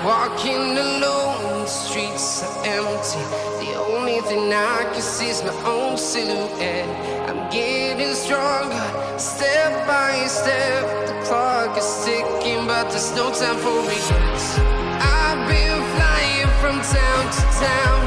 Walking alone, the streets are empty. The only thing I can see is my own silhouette. I'm getting stronger, step by step. The clock is ticking, but there's no time for regrets. I've been flying from town to town,